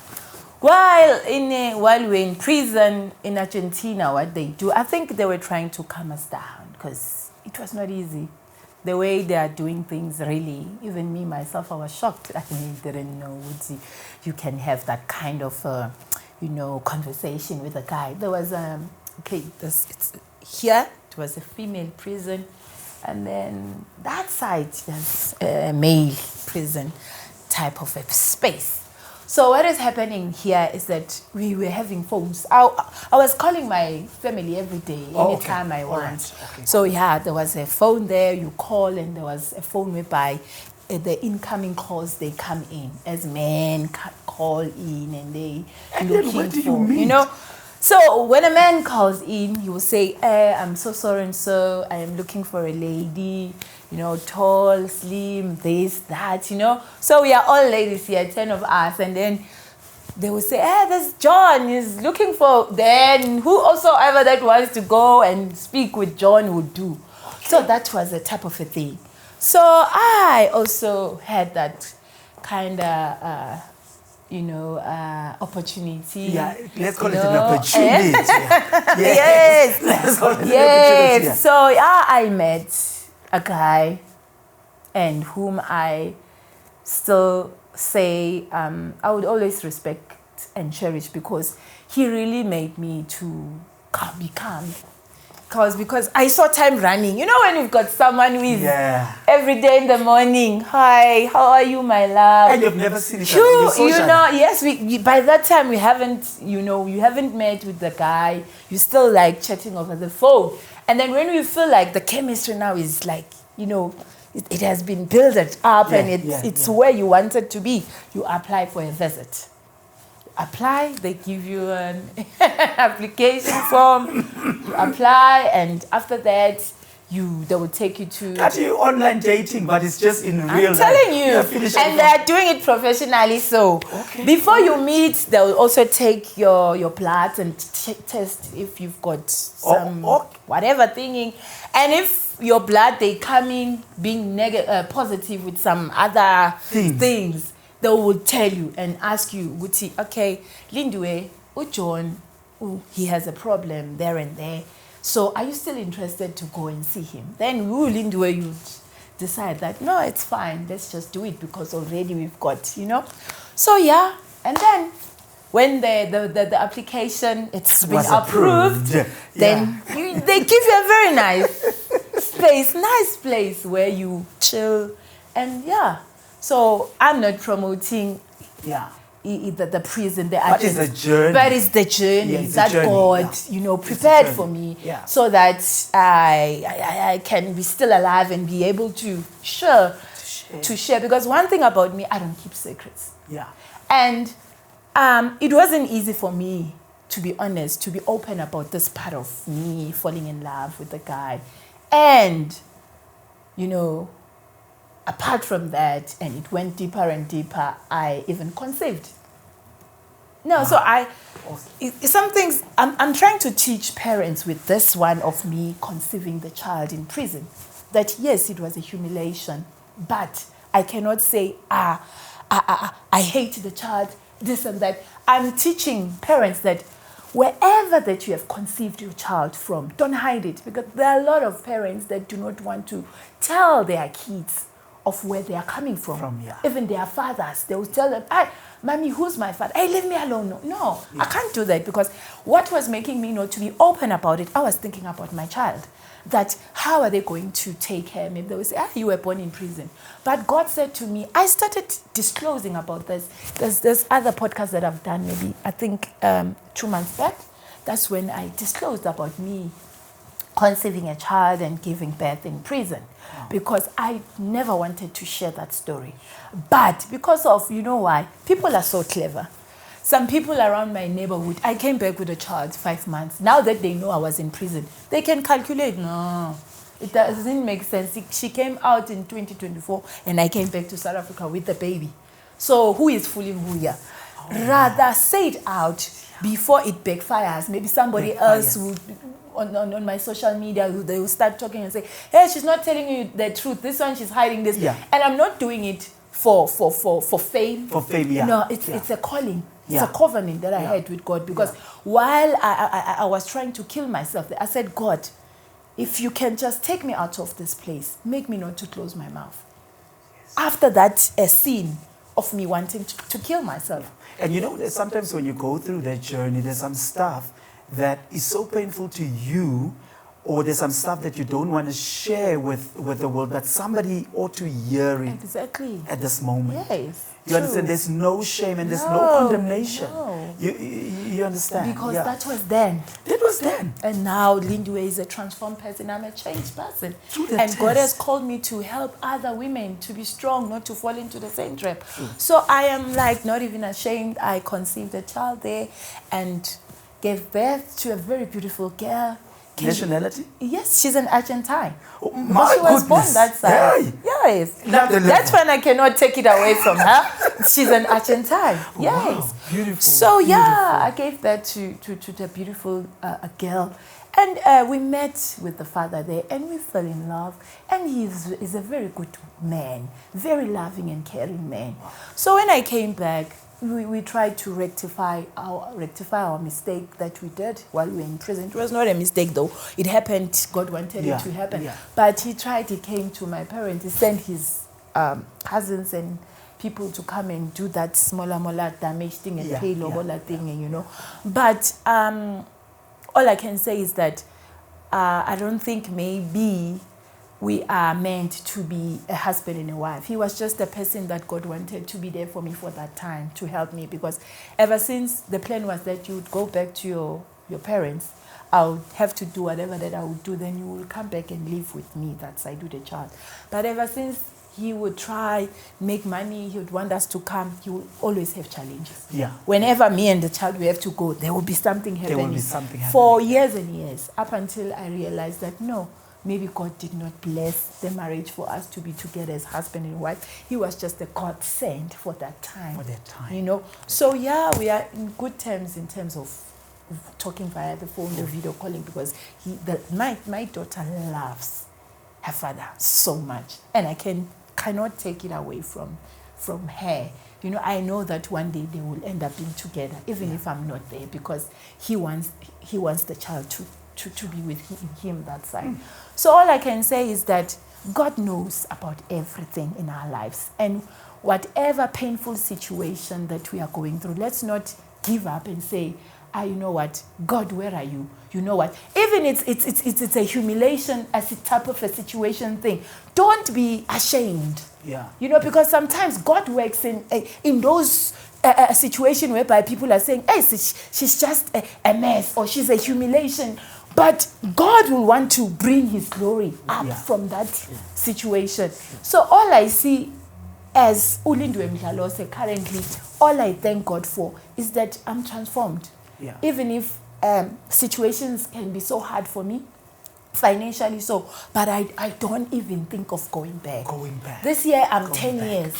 While we're in prison in Argentina, what they do, I think they were trying to calm us down because it was not easy. The way they are doing things, really, even me, myself, I was shocked. I didn't know you can have that kind of, conversation with a guy. There was, here, it was a female prison. And then that side, there's a male prison type of a space. So what is happening here is that we were having phones. I was calling my family every day, anytime I want. Right. Okay. So there was a phone there, you call, and there was a phone whereby the incoming calls, they come in as men call in and they looking then what do for, you mean? So when a man calls in, he will say, I'm so sorry and so, I am looking for a lady, tall, slim, this, that, So we are all ladies here, 10 of us. And then they will say, there's John, he's looking for, then whosoever that wants to go and speak with John would do. Okay. So that was a type of a thing. So I also had that kind of, opportunity. Yeah, let's call it an opportunity. Yes. Let's call it an opportunity. Yeah. So I met a guy and whom I still say I would always respect and cherish because he really made me to be calm. Because I saw time running. When you've got someone who is every day in the morning, hi, how are you, my love? And you've never seen each other. Yes, by that time you haven't met with the guy. You're still like chatting over the phone. And then when you feel like the chemistry now is like, it has been built up and it's where you wanted to be, you apply for a visit. Apply, they give you an application form, you apply, and after that, they will take you to. That you online dating, but it's just in real life. I'm telling you, Yeah, and they're doing it professionally. So Okay. before you meet, they'll also take your blood and test if you've got some whatever thingy, and if your blood they come in being positive with some other things, they will tell you and ask you, Guti, okay, Lindiwe, John, he has a problem there and there. So are you still interested to go and see him? Then Lindiwe, you decide that, no, it's fine. Let's just do it because already we've got, So yeah, and then when the application, it's been approved, then they give you a very nice place where you chill. And yeah, so I'm not promoting the prison, but it's the journey. But it's the journey that God, prepared for me, so that I can be still alive and be able to share. Because one thing about me, I don't keep secrets. Yeah. And it wasn't easy for me, to be honest, to be open about this part of me falling in love with the guy. And, apart from that, and it went deeper and deeper, I even conceived. No, so some things, I'm trying to teach parents with this one of me conceiving the child in prison, that yes, it was a humiliation, but I cannot say, I hate the child, this and that. I'm teaching parents that wherever that you have conceived your child from, don't hide it, because there are a lot of parents that do not want to tell their kids of where they are coming from. Even their fathers, they will tell them, hey, mommy, who's my father? Hey, leave me alone. No, I can't do that, because what was making me to be open about it, I was thinking about my child. That how are they going to take care? Maybe they will say, you were born in prison. But God said to me, I started disclosing about this. There's other podcasts that I've done, maybe, I think 2 months back. That's when I disclosed about me conceiving a child and giving birth in prison. Because I never wanted to share that story. But because of, why? People are so clever. Some people around my neighborhood, I came back with a child 5 months. Now that they know I was in prison, they can calculate. No, it doesn't make sense. She came out in 2024 and I came back to South Africa with the baby. So who is fooling who here? Rather say it out before it backfires. Maybe somebody else would, on my social media, they will start talking and say, hey, she's not telling you the truth. This one, she's hiding this. Yeah. And I'm not doing it for fame. For fame, yeah. No, it's a calling. It's a covenant that I had with God, because while I was trying to kill myself, I said, God, if you can just take me out of this place, make me not to close my mouth. Yes. After that, a scene of me wanting to kill myself. And sometimes when you go through that journey, there's some stuff that is so painful to you, or there's some stuff that you don't want to share with the world, but somebody ought to hear it at this moment. Yes. You understand? There's no shame and there's no condemnation. No. You understand? Because that was then. That was then. And now Lindiwe is a transformed person. I'm a changed person. And God has called me to help other women to be strong, not to fall into the same trap. So I am not even ashamed. I conceived a child there and gave birth to a very beautiful girl. Nationality? Yes, she's an Argentine. Oh, my she was born that side. Hey. Yes. That's when I cannot take it away from her. She's an Argentine. Yes. Wow. Beautiful. So yeah, I gave birth to the beautiful girl. And we met with the father there and we fell in love. And he's a very good man, very loving and caring man. So when I came back, we tried to rectify our mistake that we did while we were in prison. It was not a mistake though. It happened. God wanted it to happen. Yeah. But he came to my parents. He sent his cousins and people to come and do that smaller damage thing and pay lobola thing, But all I can say is that I don't think maybe we are meant to be a husband and a wife. He was just a person that God wanted to be there for me for that time, to help me. Because ever since the plan was that you would go back to your parents, I would have to do whatever that I would do, then you will come back and live with me. That's I do the child. But ever since he would try, make money, he would want us to come, he would always have challenges. Yeah. Whenever me and the child we have to go, there will be something happening. For years and years, up until I realized that no, maybe God did not bless the marriage for us to be together as husband and wife. He was just a God sent for that time. For that time. You know? So yeah, we are in good terms in terms of talking via the phone or video calling, because my daughter loves her father so much, and I cannot take it away from her. You know, I know that one day they will end up being together, even if I'm not there, because he wants the child to be with him that side. So all I can say is that God knows about everything in our lives, and whatever painful situation that we are going through, let's not give up and say, you know what, God, where are you? You know what? Even it's a humiliation as a type of a situation thing. Don't be ashamed. Yeah. You know, because sometimes God works in those situations whereby people are saying, hey, she's just a mess, or she's a humiliation. But God will want to bring his glory up from that situation. So all I see as Lindiwe Mdlalose currently, all I thank God for is that I'm transformed. Yeah. Even if situations can be so hard for me, financially so, but I don't even think of going back. This year I'm 10 years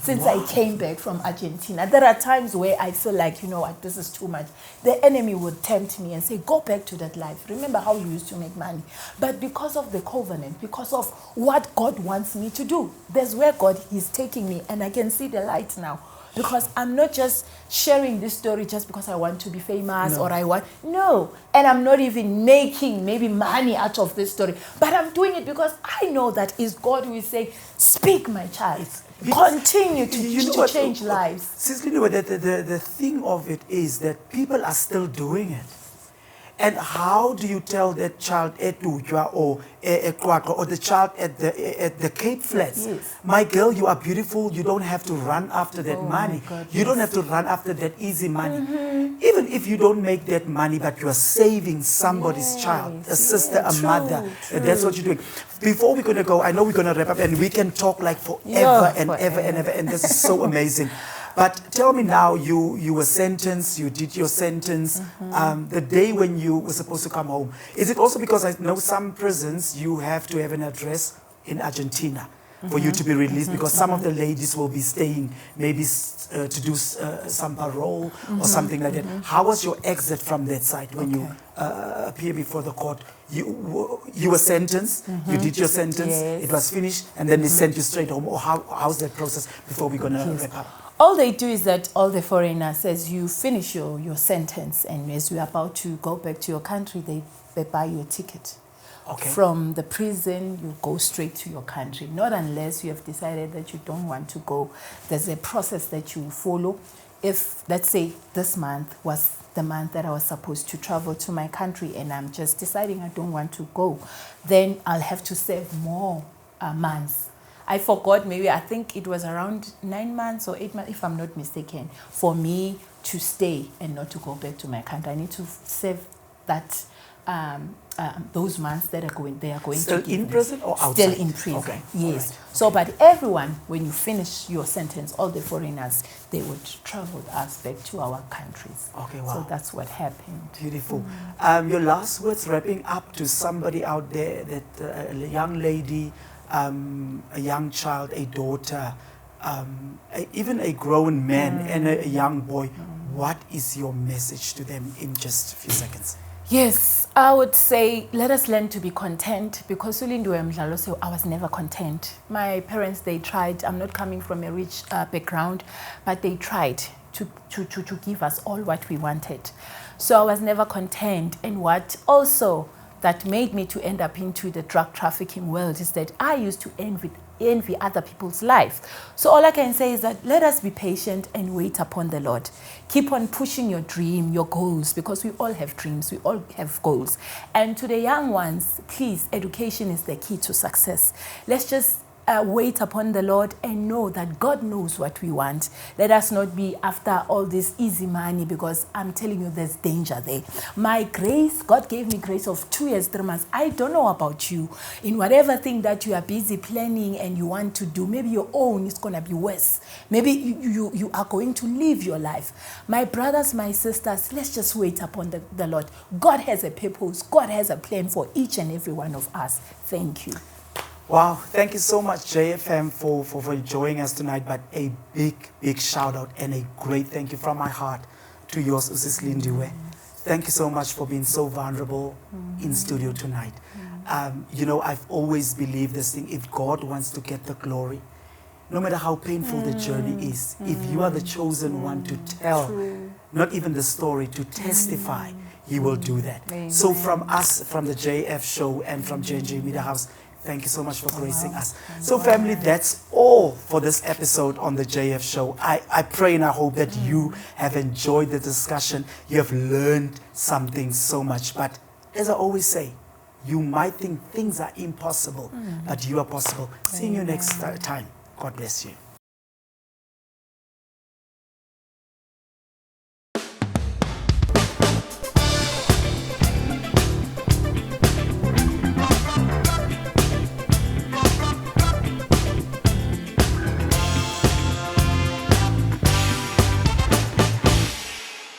since I came back from Argentina. There are times where I feel like, you know what, this is too much. The enemy would tempt me and say, go back to that life. Remember how you used to make money. But because of the covenant, because of what God wants me to do, there's where God is taking me, and I can see the light now. Because I'm not just sharing this story just because I want to be famous or and I'm not even making maybe money out of this story, but I'm doing it because I know that is God who is saying, speak, my child, continue to change lives. Sis Lindiwe, the thing of it is that people are still doing it. And how do you tell that child at Uja or the child at the Cape Flats, my girl, you are beautiful, you don't have to run after that money. You don't have to run after that easy money. Even if you don't make that money, but you are saving somebody's child, a sister, a mother. That's what you're doing. Before we're going to go, I know we're going to wrap up, and we can talk like forever and ever and ever, and this is so amazing. But tell me now, you were sentenced, you did your sentence, the day when you were supposed to come home. Is it also because I know some prisons, you have to have an address in Argentina for you to be released, because some of the ladies will be staying maybe to do some parole or something like that. How was your exit from that side when you appear before the court? You were sentenced, you did your sentence, it was finished, and then they sent you straight home. Or how's that process before we're going to wrap up? All they do is that all the foreigners, as you finish your sentence and as you're about to go back to your country, they buy you a ticket. Okay. From the prison, you go straight to your country. Not unless you have decided that you don't want to go. There's a process that you follow. If, let's say, this month was the month that I was supposed to travel to my country and I'm just deciding I don't want to go, then I'll have to serve more months. I forgot, maybe I think it was around 9 months or 8 months, if I'm not mistaken, for me to stay and not to go back to my country. I need to serve that those months that they are going still to give in me. prison or outside? Still in prison, okay. yes. Right. So, but everyone, when you finish your sentence, all the foreigners, they would travel with us back to our countries. Okay, wow. So that's what happened. Beautiful. Your last words, wrapping up to somebody out there, that a young lady, a young child, a daughter, even a grown man and a young boy, what is your message to them in just a few seconds? Yes, I would say let us learn to be content, because Lindiwe Mdlalose, I was never content. My parents, they tried. I'm not coming from a rich background, but they tried to give us all what we wanted. So I was never content. And what also that made me to end up into the drug trafficking world is that I used to envy other people's life. So all I can say is that let us be patient and wait upon the Lord. Keep on pushing your dream, your goals, because we all have dreams, we all have goals. And to the young ones, please, education is the key to success. Let's just wait upon the Lord and know that God knows what we want. Let us not be after all this easy money, because I'm telling you there's danger there. My grace, God gave me grace of 2 years, 3 months. I don't know about you. In whatever thing that you are busy planning and you want to do, maybe your own is going to be worse. Maybe you are going to live your life. My brothers, my sisters, let's just wait upon the Lord. God has a purpose. God has a plan for each and every one of us. Thank you. Wow, thank you so much, JFM, for joining us tonight. But a big shout out and a great thank you from my heart to yours, Sis Lindiwe. Thank you so much for being so vulnerable in studio tonight. You know, I've always believed this thing: if God wants to get the glory, no matter how painful the journey is, if you are the chosen one to tell, not even the story, to testify, He will do that. Amen. So from us, from the JF show and from J&J Media House, thank you so much for gracing us. So family, that's all for this episode on the JF show. I pray and I hope that you have enjoyed the discussion. You have learned something so much. But as I always say, you might think things are impossible, but you are possible. See you next time. God bless you.